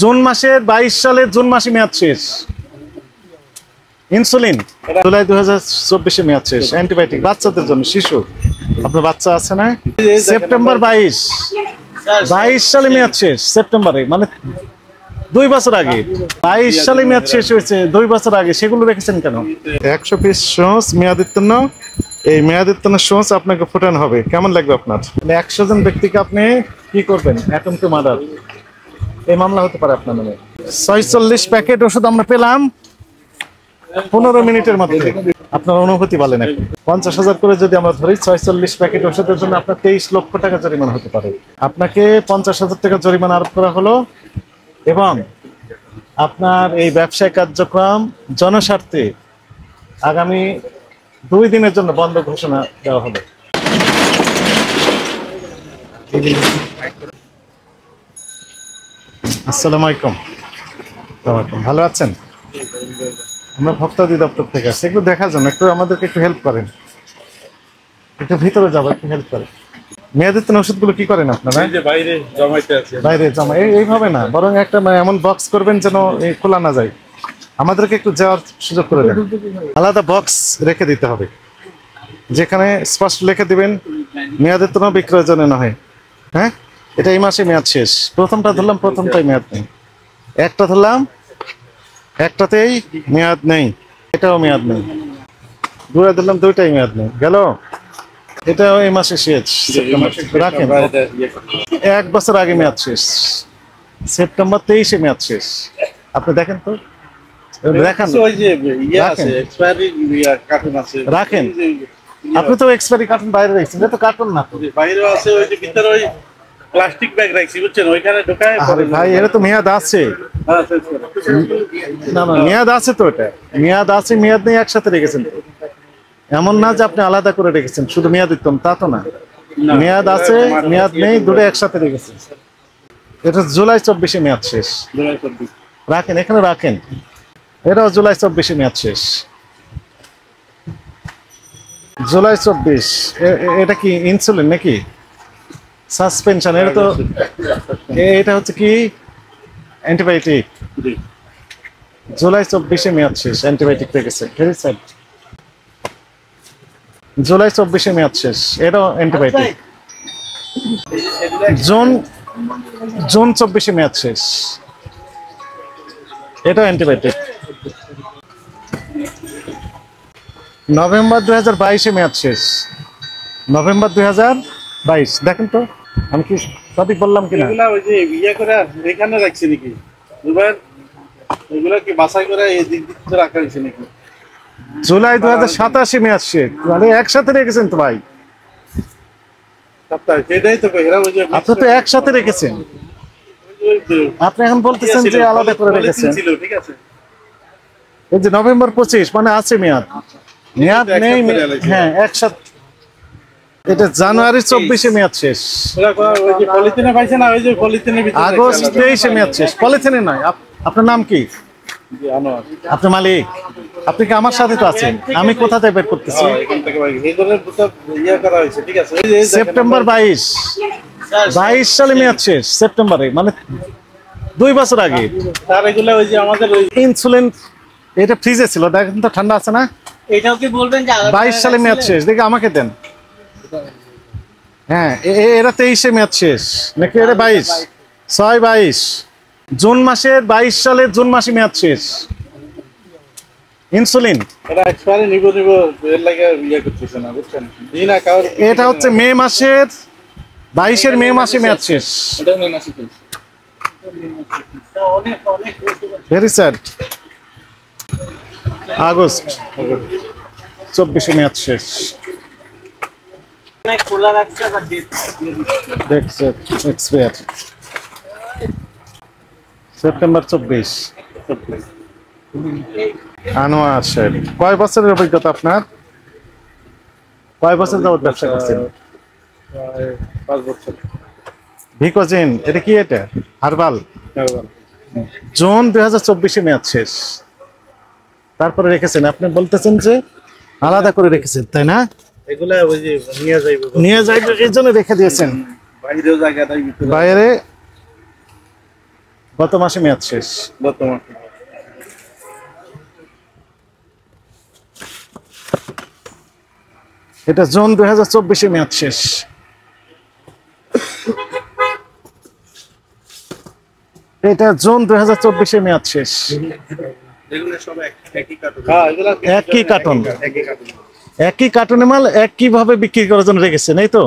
June মাসের 22 সালের June মাসে মেয়াদ শেষ। ইনসুলিন জুলাই 2024 মেয়াদ শেষ। অ্যান্টিবায়োটিক বাচ্চাদের জন্য, শিশু, আপনার বাচ্চা আছে না? সেপ্টেম্বর 22 সালে মেয়াদ শেষ, সেপ্টেম্বরে, মানে 2 বছর আগে। 22 সালে মেয়াদ শেষ হয়েছে 2 বছর আগে, সেগুলো রেখেছেন কেন? 100 পিস সস মেয়াদোত্তীর্ণ, এই মেয়াদোত্তীর্ণ সস আপনাকে ফোটানো হবে। কেমন লাগবে আপনার? 100 জন ব্যক্তিকে আপনি কি করবেন? অ্যাটম টু মার্ডার, এই মামলা হতে পারে আপনার নামে। 46 প্যাকেট ওষুধ আমরা পেলাম 15 মিনিটের মধ্যে। আপনার অনুভূতি বলেন এখন। 50,000 করে যদি আমরা ধরি, 46 প্যাকেট ওষুধের জন্য আপনার 23 লক্ষ টাকা জরিমানা হতে পারে। আপনাকে 50,000 টাকা জরিমানা আরোপ করা হলো এবং আপনার এই ব্যবসায়িক কার্যক্রম জনস্বার্থে আগামী 2 দিনের জন্য বন্ধ ঘোষণা দেওয়া হলো। আসসালামু আলাইকুম। ভালো আছেন? আমরা ভোক্তা অধিদপ্তর থেকে আসছি, একটু দেখার জন্য, একটু আমাদেরকে একটু হেল্প করেন, একটু ভিতরে যাবো, একটু হেল্প করেন। মেয়াদোত্তীর্ণ ওষুধগুলো কি করেন আপনারা? বাইরে জমাইতে আছে। বাইরে জমা, এইভাবে না, বরং একটা এমন বক্স করবেন যেন খোলা না যায়। আমাদেরকে একটু যাওয়ার সুযোগ করে দেন। আলাদা বক্স রেখে দিতে হবে, যেখানে স্পষ্ট লিখে দিবেন মেয়াদোত্তীর্ণ বিক্রয়ের জন্য নয়। হ্যাঁ, এটা এই মাসে মেয়াদ শেষ। প্রথমটা ধরলাম, প্রথমটাই মেয়াদ নেই। একটা ধরলাম, একটাতেই মেয়াদ নেই, এটাও মেয়াদ নেই। দুটা ধরলাম, দুইটাই মেয়াদ নেই, গেল। এটাও এই মাসে শেষ, রাখেন। 1 বছর আগে মেয়াদ শেষ, সেপ্টেম্বর 23-এ মেয়াদ শেষ। আপনি দেখেন তো, দেখান, রাখেন। আপনি তো এক্সপায়ারি কার্টুন বাইরে রাখছেন, এটা তো কার্টুন না, বাইরে আছে। ওই যে ভিতরে ওই প্লাস্টিক ব্যাগ রাখছি, বুঝছেন, ওইখানে ঢোকায়। আরে ভাই, এটা তো মেয়াদ আছে। না না, মেয়াদ আছে তো, এটা মেয়াদ আছে, মেয়াদ নেই একসাথে রেখেছেন। এমন না যে আপনি আলাদা করে রেখেছেন শুধু মেয়াদোত্তীর্ণ, তা তো না। মেয়াদ আছে, মেয়াদ নেই, দুটো একসাথে রেখেছেন। এটা জুলাই 24-এ মেয়াদ শেষ, রাখেন, এখানে রাখেন। এটাও জুলাই 24-এ মেয়াদ শেষ, জুলাই 24। এটা কি ইনসুলিন নাকি সাসপেনশন? এটা তো, এটা হচ্ছে কি অ্যান্টিবায়োটিক। জুলাই 24-এ মেয়াদ শেষ, অ্যান্টিবায়োটিক রেখেছে। জুলাই 24-এ মেয়াদ শেষ, এটাও অ্যান্টিবায়োটিক। জুন 24-এ মেয়াদ শেষ, এটাও অ্যান্টিবায়োটিক। নভেম্বর 2022-এ মেয়াদ শেষ, নভেম্বর 2022। দেখেন তো আমি কি সঠিক বললাম কিনা? ওই যে ইয়ে করে এখানে রাখছি নাকি, এগুলা কি বাছাই করে এই দিক দিক রাখা হয়েছে নাকি? জুলাই 2027-এ মেয়াদ শেষ, মানে একসাথে রেখেছেন তো ভাই। সেটাই তো, আপনি তো একসাথে রেখেছেন, আপনি এখন বলতেছেন যে আলাদা করে রেখেছেন। ঠিক আছে, এই যে নভেম্বর 25, মানে আছে মেয়াদ, মেয়াদ নেই। হ্যাঁ, একসাথে। এটা জানুয়ারি 24-এ মেয়াদ শেষ, আগস্ট 23-এ মেয়াদ শেষ। পলিথিনে নয়। আপনার নাম কি? আপনি মালিক? আপনি কি আমার সাথে তো আছেন? আমি কোথা থেকে বের করতেছি? সেপ্টেম্বর 22 সালে মেয়াদ শেষ, সেপ্টেম্বরে, মানে 2 বছর আগে। ইনসুলিন এটা ফ্রিজে ছিল, দেখেন তো ঠান্ডা আছে না? এটাও কি বলবেন যে 22 সালে মেয়াদ শেষ, দেখে আমাকে দেন। হ্যাঁ, এরা 23-এ মেয়াদ শেষ নাকি? এটা 22 জুন মাসের 22 সালের জুন মাসে মেয়াদ শেষ। ইনসুলিন এটা হচ্ছে মে মাসের 22-এর মে মাসে মেয়াদ শেষ। Very sad. আগস্ট 24-এ মেয়াদ শেষ। সেপ্টেম্বর 24। আনোয়ার সাহেব, কয় বছরের অভিজ্ঞতা আপনার? কয় বছর যাবত ব্যবসা করছেন? 5 বছর। ভিকোজিন, এটা কি? এটা হার্বাল। জুন 2024-এ মেয়াদ শেষ, তারপরে রেখেছেন। আপনি বলতেছেন যে আলাদা করে রেখেছেন, তাই না? এগুলা ওই যে নিয়ে যাইবে, এই জন্য রেখে দিয়েছেন বাইরেও জায়গা নাই, বাইরে গত মাসে মেয়াদ শেষ। বর্তমান এটা জুন 2024 মেয়াদ শেষ। এটা জুন 2024 মেয়াদ শেষ। এগুলো সব একই কার্টুন। হ্যাঁ, এগুলো একই কার্টুন। একই কার্টুন। একই কার্টুনে মাল একইভাবে বিক্রি করার জন্য রেখেছেন, এই তো?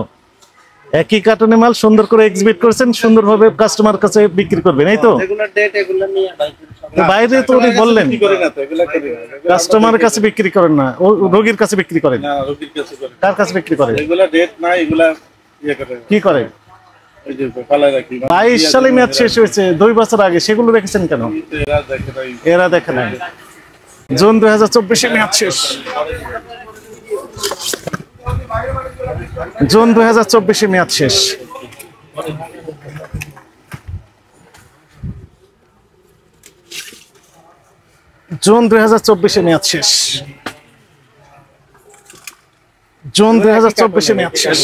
একই কার্টুনে মাল সুন্দর করে এক্সিবিট করেছেন, সুন্দরভাবে কাস্টমার কাছে বিক্রি করবেন, এই তো? এগুলো ডেট এগুলো নিয়ে তো বাইরে তো উনি বললেন কি করে না তো এগুলো করি না। কাস্টমারের কাছে বিক্রি করেন না, ও রোগীর কাছে বিক্রি করেন। না, রোগীর কাছে করে। কার কাছে বিক্রি করেন? এগুলো ডেট না, এগুলা ইয়ে করে। কি করে? ওই যে পালা রাখি। 22 সালে মেয়াদ শেষ হয়েছে, 2 বছর আগে, সেগুলো রেখেছেন কেন? এরা দেখে নাই। এরা দেখে নাই। জুন 2024 মেয়াদ শেষ। জুন 2024 মেয়াদ শেষ। জুন 2024 মেয়াদ শেষ। জুন 2024 মেয়াদ শেষ।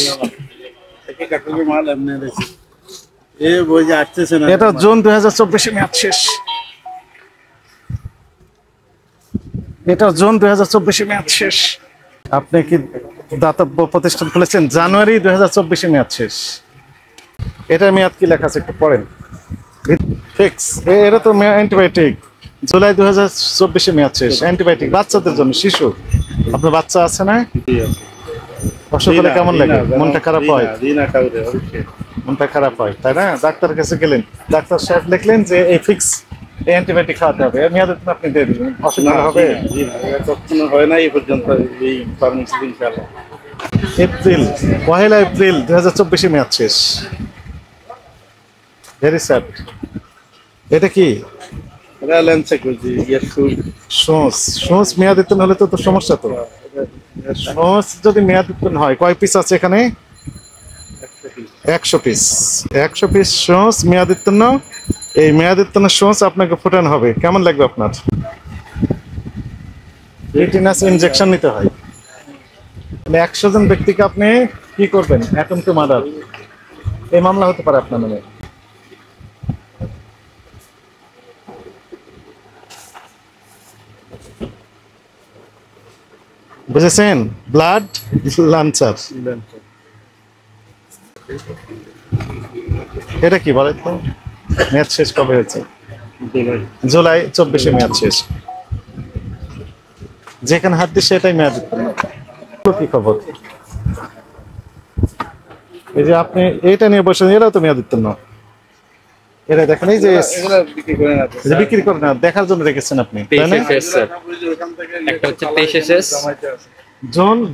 একই কার্টুনের মাল এমনি রেখে। এ বই যে আসতেছে না। এটা জুন 2024 মেয়াদ শেষ। এটা জুন 2024 মেয়াদ শেষ। আপনি কি দাতব্য প্রতিষ্ঠান খুলেছেন? জানুয়ারি 2024 মেয়াদ শেষ। এটা মেয়াদ কি লেখা আছে একটু পড়েন। ফিক্স। এটা তো অ্যান্টিবায়োটিক। জুলাই 2024 মেয়াদ শেষ। অ্যান্টিবায়োটিক বাচ্চাদের জন্য, শিশু। আপনার বাচ্চা আছে না? অসুখ হলে কেমন লাগে? মনটা খারাপ হয়? মনটা খারাপ হয়, তাই না? ডাক্তারের কাছে গেলেন, ডাক্তার সাহেব লিখলেন যে এই ফিক্স অ্যান্টিবায়োটিক খাওয়াতে হবে, মেয়াদের জন্য আপনি দিয়ে দিবেন, অসুখ ভালো হবে? কখনো হয় না এই পর্যন্ত এই ফার্মেসি ইনশাআল্লাহ। এপ্রিল, 1 এপ্রিল 2024 মেয়াদ শেষ। Very sad. এটা কি? এটা লেন্সে করছি ইয়াসু সোস। সোস মেয়াদিত্তন হলে তো সমস্যা তো। সোস যদি মেয়াদিত্তন হয়, কয় পিস আছে এখানে? 100 পিস। 100 piece sows মেয়াদিত্তন। এই মেয়াদিত্তনের সোস আপনাকে ফোটানো হবে, কেমন লাগবে আপনার? টিটেনাস ইনজেকশন নিতে হয়। 100 জন ব্যক্তিকে আপনি কি করবেন? অ্যাটেম্প টু মার্ডার, এই মামলা হতে পারে আপনার নামে। বুঝেছেন? Blood launcher. এটা কি বলেন তো? মেয়াদ শেষ কবে হয়েছে? জুলাই 24 মেয়াদ শেষ। যেখানে হাত দিচ্ছে এটাই মেয়াদ। কি খবর? এই যে আপনি এটা নিয়ে বসেন, এরাও তো মেয়াদ দিতেন না। এরা দেখেন এই যে এগুলো বিক্রি করে না তো। যে বিক্রি করে না, দেখার জন্য রেখেছেন আপনি, তাই না? একটা হচ্ছে 23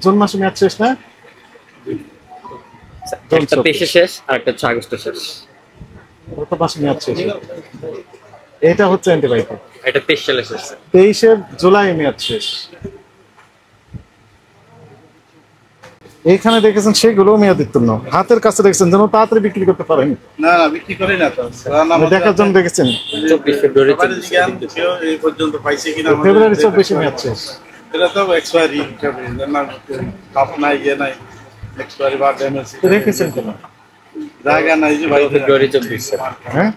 জুন মাসে মেয়াদ শেষ না? একটা 23 শেষ আর একটা হচ্ছে আগস্টে শেষ। কত মাসে মেয়াদ শেষ? এটা হচ্ছে অ্যান্টিবায়োটিক। এটা 23 সালে শেষ। 23 জুলাই মেয়াদ শেষ। এইখানে দেখেছেন সেগুলো মেয়াদিত্তন্ন, হাতের কাছে দেখছেন যেন তাড়াতাড়ি বিক্রি করতে পারেন। না না বিক্রি করে না তো। দেখার জন্য দেখেছেন। 24 ফেব্রুয়ারি কেউ এই পর্যন্ত পাইছে কিনা ফেব্রুয়ারি 24 মেয়াদ শেষ। এটা তো এক্সপায়ারি হিসাবে না, কাপ নাই ইয়ে নাই, এক্সপায়ারি বা ড্যামেজ রেখেছেন কেন? জায়গা নাই যে ভাই। ফেব্রুয়ারি 24 হ্যাঁ,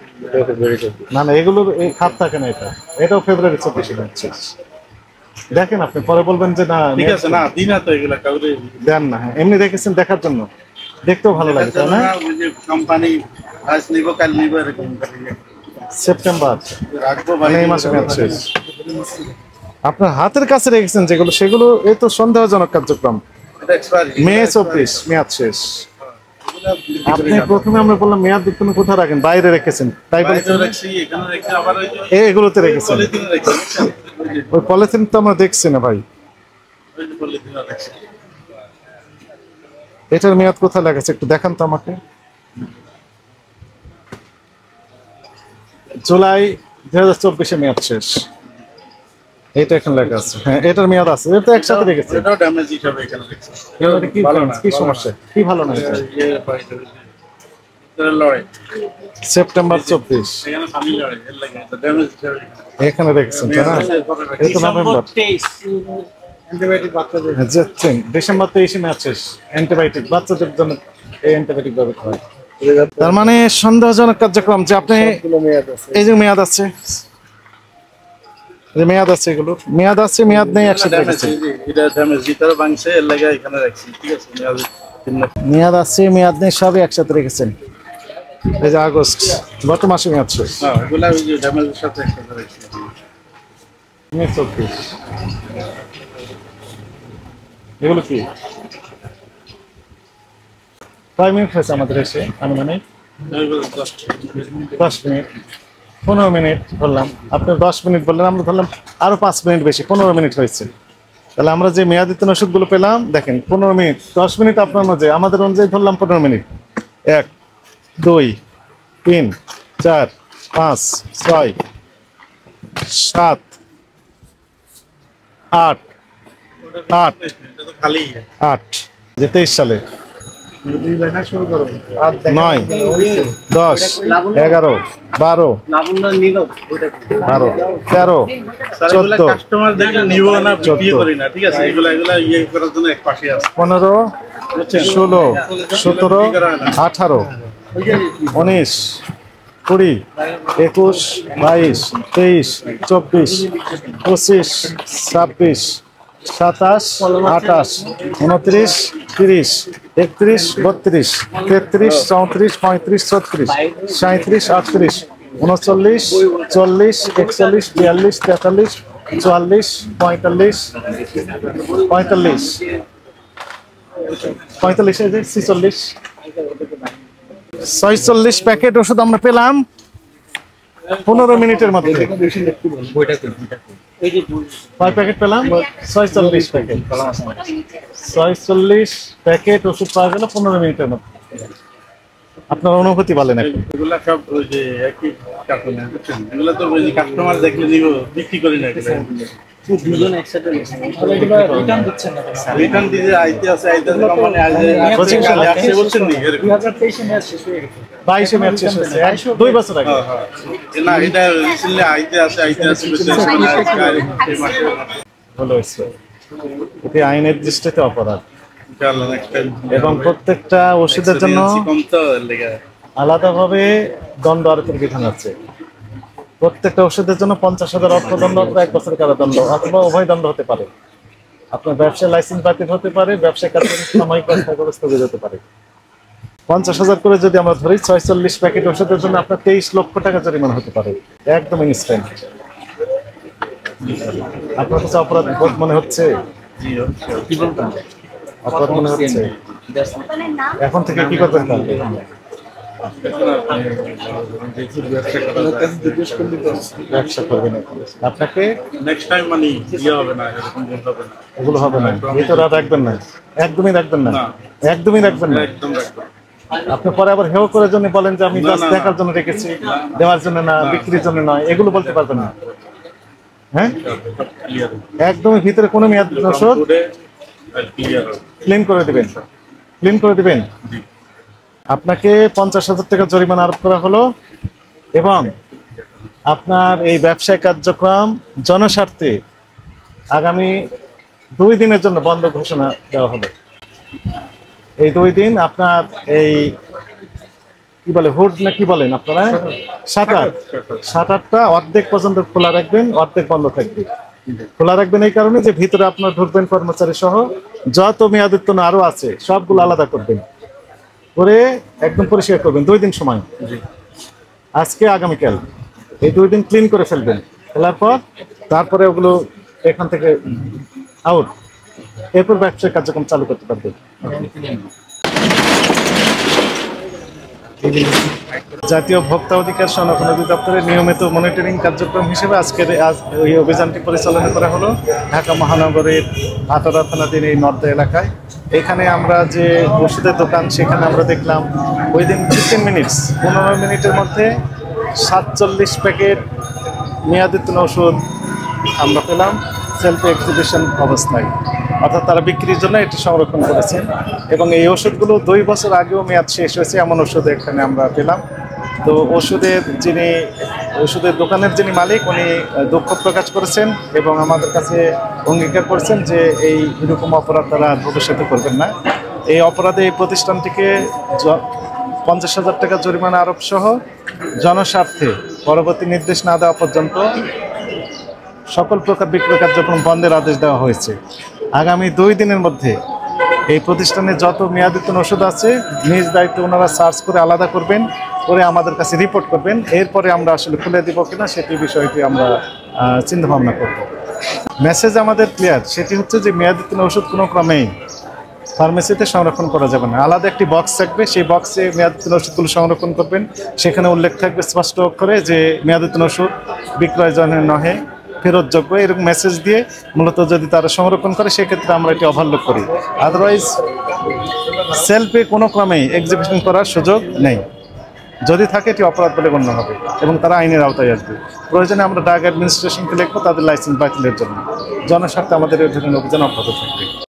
ফেব্রুয়ারি 24। না না, এগুলোর এই খাপ থাকে না। এটাও ফেব্রুয়ারি 24 মেয়াদ শেষ। দেখেন, আপনি পরে বলবেন যে না ঠিক আছে না, দিন না তো এগুলা কাউরে দেন না। হ্যাঁ, এমনি দেখেছেন দেখার জন্য, দেখতেও ভালো লাগে, তাই না? কোম্পানি আজ নিব কাল নিব এরকম সেপ্টেম্বর রাখবো মানে এই মাসে মেয়াদ শেষ। আপনার হাতের কাছে রেখেছেন যেগুলো, সেগুলো এই তো সন্দেহজনক কার্যক্রম। এটা এক্সপায়ারি মে 24 মেয়াদ শেষ। আপনি প্রথমে আমরা বললাম মেয়াদ দিতেন কোথায় রাখেন? বাইরে রেখেছেন, তাই বলেছেন। রাখছি এখানে রেখে আবার ওই যে এগুলোতে রেখেছেন। পলিথিন রাখছি, ওই পলিথিন তো আমরা দেখছি না ভাই। ওই যে পলিথিন রাখছি। এটার মেয়াদ কোথায় লেগেছে একটু দেখান তো আমাকে। জুলাই 2024 মেয়াদ শেষ। এটা এখন লেখা আছে। হ্যাঁ, এটার মেয়াদ আছে। এটা একসাথে রেখেছে। এটাও ড্যামেজ হিসাবে এখানে রাখছি। এটা কি কি সমস্যা? কি ভালো না এটা? লড়াই সেপ্টেম্বর 24 এখানে সামনে লড়াই এর লাগে এটা ড্যামেজ হিসাবে এখানে রেখেছেন, তাই না? এই তো নভেম্বর। অ্যান্টিবায়োটিক বাচ্চাদের ডিসেম্বর 23 মেয়াদ শেষ। অ্যান্টিবায়োটিক বাচ্চাদের জন্য এই অ্যান্টিবায়োটিক ব্যবহার হয়। তার মানে সন্দেহজনক কার্যক্রম যে আপনি এই যে মেয়াদ আছে, যে মেয়াদ আছে, এগুলো মেয়াদ আছে মেয়াদ নেই একসাথে রেখেছেন। এটা ড্যামেজ ভিতরে ভাঙছে, এর লাগে এখানে রাখছি, ঠিক আছে? মেয়াদ আছে মেয়াদ নেই সবই একসাথে রেখেছেন। এই যে আগস্ট, গত মাসে মেয়াদ শেষ। হ্যাঁ, ওগুলা ওই যে ড্যামেজের সাথে একসাথে রাখছি। মে 24 এগুলো কি কয় মিনিট হয়েছে আমাদের এসে? আনুমানিক ওইগুলো 10 মিনিট, 15 মিনিট ধরলাম। আপনি 10 মিনিট বললেন, আমরা ধরলাম আরো 5 মিনিট বেশি, 15 মিনিট হয়েছে। তাহলে আমরা যে মেয়াদিত ওষুধগুলো পেলাম দেখেন 15 মিনিট, 10 মিনিট আপনার অনুযায়ী, আমাদের অনুযায়ী ধরলাম 15 মিনিট। 1 2 3 4 5 6 7 8 8 এটা তো খালি 8 যে 23 সালে 9 10 11 12 13 14 কাস্টমার দেখলে নিব না, বিক্রি করি না, ঠিক আছে? এগুলা এগুলা ইয়ে করার জন্য এক পাশে আছে। 15 16 17 18 19 20 21 22 23 24 25 26 27 28 29 30 31 32 33 34 35 36 37 38 39 40 41 42 43 44 45 45 45 এই যে 46 46 প্যাকেট ওষুধ আমরা পেলাম 15 মিনিটের মধ্যে। কয় প্যাকেট পেলাম? 46 প্যাকেট। 46 প্যাকেট ওষুধ পাওয়া গেল 15 মিনিটের মধ্যে। আপনার অনুভূতি বলেন এখন। এগুলা সব ওই যে একই কার্টুনে, বুঝছেন? এগুলা তো ওই যে কাস্টমার দেখলে নিব, বিক্রি করি না। রিটার্ন দিতে আইতে আছে, কোম্পানি আসে বলছেন নি এরকম। 22 মেয়াদ শেষ হয়েছে, 2 বছর আগে। না, এটা রিসেন্টলি আইতে আছে ভালো হয়েছে। এটি আইনের দৃষ্টিতে অপরাধ নেক্সট টাইম। এবং প্রত্যেকটা ওষুধের জন্য কম তো লেগে আলাদাভাবে দণ্ড আরোপের বিধান আছে। প্রত্যেকটা ওষুধের জন্য 50,000 অর্থদণ্ড অথবা 1 বছরের কারাদণ্ড অথবা উভয় দণ্ড হতে পারে। আপনার ব্যবসায় লাইসেন্স বাতিল হতে পারে, ব্যবসায় কার্যক্রম সাময়িক ব্যবস্থা স্থগিত হতে পারে। 50,000 করে যদি আমরা ধরি, 46 প্যাকেট ওষুধের জন্য আপনার 23 লক্ষ টাকা জরিমানা হতে পারে, একদম ইনস্ট্যান্ট। আপনার কাছে অপরাধ বোধ মনে হচ্ছে? অপরাধ মনে হচ্ছে? এখন থেকে কি করবেন তাহলে? ব্যবসা করবেন এখন। আপনাকে নেক্সট টাইম মানে ইয়ে হবে না, এরকম বলতে হবে না। এগুলো হবে না, ভিতরে রাখবেন না, একদমই রাখবেন না, একদমই রাখবেন না। একদম রাখবেন। আপনি পরে আবার হেও করে জন্য বলেন যে আমি জাস্ট দেখার জন্য রেখেছি, দেওয়ার জন্য না, বিক্রির জন্য নয়, এগুলো বলতে পারবেন না। হ্যাঁ, একদমই ভিতরে কোনো মেয়াদ ওষুধ ক্লিন করে দিবেন, ক্লিন করে দিবেন। আপনাকে 50,000 টাকা জরিমানা আরোপ করা হলো এবং আপনার এই ব্যবসায়িক কার্যক্রম জনস্বার্থে আগামী 2 দিনের জন্য বন্ধ ঘোষণা দেওয়া হলো। এই 2 দিন আপনার এই কি বলে হুড না কি বলেন আপনারা, শাটারটা অর্ধেক পর্যন্ত খোলা রাখবেন, অর্ধেক বন্ধ থাকবে। খোলা রাখবেন এই কারণে যে ভিতরে আপনার ঢুকবেন কর্মচারী সহ, যত মেয়াদোত্তীর্ণ আরো আছে সবগুলো আলাদা করবেন, করে একদম পরিষ্কার করবেন। 2 দিন সময়, আজকে আগামীকাল এই 2 দিন ক্লিন করে ফেলবেন। ফেলার পর তারপরে ওগুলো এখান থেকে আউট, এরপর ব্যবসায়িক কার্যক্রম চালু করতে পারবেন। জাতীয় ভোক্তা অধিকার সংরক্ষণ অধিদপ্তরের নিয়মিত মনিটরিং কার্যক্রম হিসেবে আজকের এই অভিযানটি পরিচালনা করা হলো ঢাকা মহানগরের ভাটারা থানাধীন এই নর্দা এলাকায়। এখানে আমরা যে ওষুধের দোকান, সেখানে আমরা দেখলাম ওই দিন 15 মিনিটের মধ্যে 47 প্যাকেট মেয়াদোত্তীর্ণ ওষুধ আমরা পেলাম সেলফ এক্সিবিশন অবস্থায়, অর্থাৎ তারা বিক্রির জন্য এটি সংরক্ষণ করেছেন। এবং এই ওষুধগুলো 2 বছর আগেও মেয়াদ শেষ হয়েছে এমন ওষুধ এখানে আমরা পেলাম। তো ওষুধের দোকানের যিনি মালিক, উনি দুঃখ প্রকাশ করেছেন এবং আমাদের কাছে অঙ্গীকার করেছেন যে এরকম অপরাধ তারা ভবিষ্যতে করবেন না। এই অপরাধে এই প্রতিষ্ঠানটিকে 50,000 টাকা জরিমানা আরোপ সহ জনস্বার্থে পরবর্তী নির্দেশ না দেওয়া পর্যন্ত সকল প্রকার বিক্রয় কার্যক্রম বন্ধের আদেশ দেওয়া হয়েছে। আগামী 2 দিনের মধ্যে এই প্রতিষ্ঠানে যত মেয়াদোত্তীর্ণ ওষুধ আছে নিজ দায়িত্বে ওনারা সার্চ করে আলাদা করবেন, করে আমাদের কাছে রিপোর্ট করবেন। এরপরে আমরা আসলে খুলে দিব কিনা সেটি বিষয়টি আমরা চিন্তা ভাবনা করব। মেসেজ আমাদের ক্লিয়ার, সেটি হচ্ছে যে মেয়াদোত্তীর্ণ ওষুধ কোনো ক্রমেই ফার্মেসিতে সংরক্ষণ করা যাবে না। আলাদা একটি বক্স থাকবে, সেই বক্সে মেয়াদোত্তীর্ণ ওষুধগুলো সংরক্ষণ করবেন। সেখানে উল্লেখ থাকবে স্পষ্ট অক্ষরে যে মেয়াদোত্তীর্ণ ওষুধ বিক্রয়জনের নহে, ফেরতযোগ্য, এরকম মেসেজ দিয়ে মূলত যদি তারা সংরক্ষণ করে সেক্ষেত্রে আমরা এটি ওভারলোড করি। আদারওয়াইজ সেলফে কোনো ক্রমেই এক্সিবিশন করার সুযোগ নেই। যদি থাকে এটি অপরাধ বলে গণ্য হবে এবং তারা আইনের আওতায় আসবে। প্রয়োজনে আমরা ড্রাগ অ্যাডমিনিস্ট্রেশনকে লিখবো তাদের লাইসেন্স বাতিলের জন্য। জনস্বার্থে আমাদের এই ধরনের অভিযান অব্যাহত থাকবে।